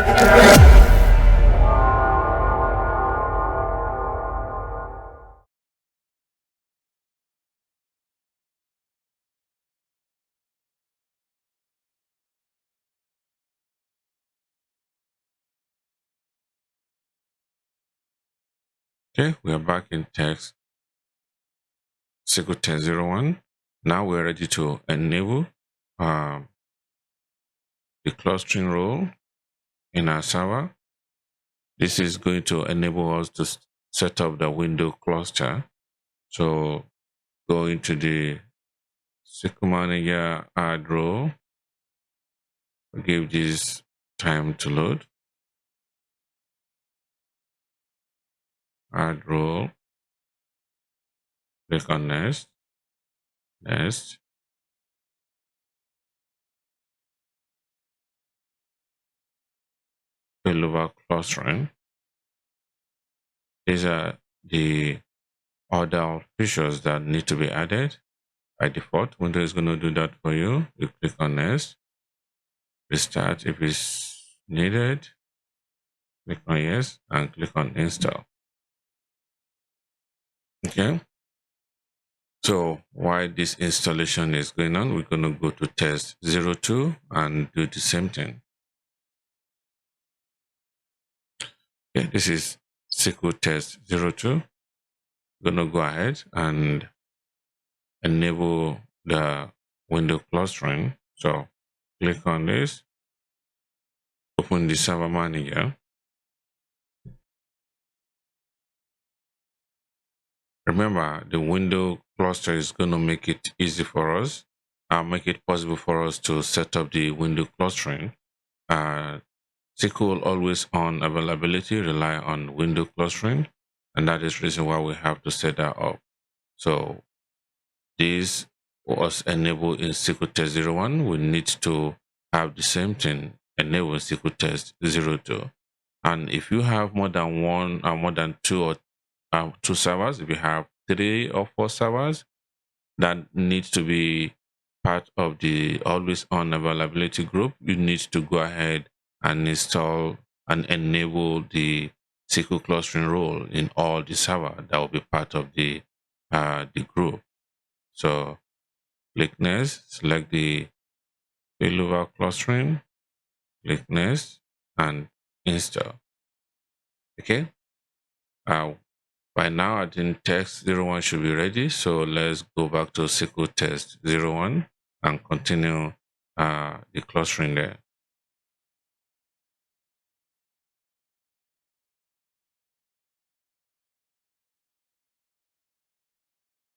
Okay, we are back in text SQL test 01. Now we're ready to enable the clustering role in our server. This is going to enable us to set up the window cluster. So go into the SQL Manager, add role, give this time to load, add role, click on next, next. Failover clustering. These are the other features that need to be added. By default, Windows is going to do that for you. You click on next, restart if it's needed, click on yes, and click on install. Okay. So while this installation is going on, we're going to go to test 02 and do the same thing. Okay, this is SQL test 02. We're going to go ahead and enable the window clustering. So click on this, open the server manager. Remember, the window cluster is going to make it easy for us, make it possible for us to set up the window clustering. SQL always on availability rely on window clustering, and that is the reason why we have to set that up. So this was enabled in SQL test 01. We need to have the same thing enabled in SQL test 02. And if you have more than one or more than two or two servers, if you have 3 or 4 servers, that needs to be part of the always on availability group, you need to go ahead and install and enable the SQL clustering role in all the server that will be part of the group. So click next, select the failover clustering, click next, and install. Okay. By now, I think test 01 should be ready. So let's go back to SQL test 01 and continue the clustering there.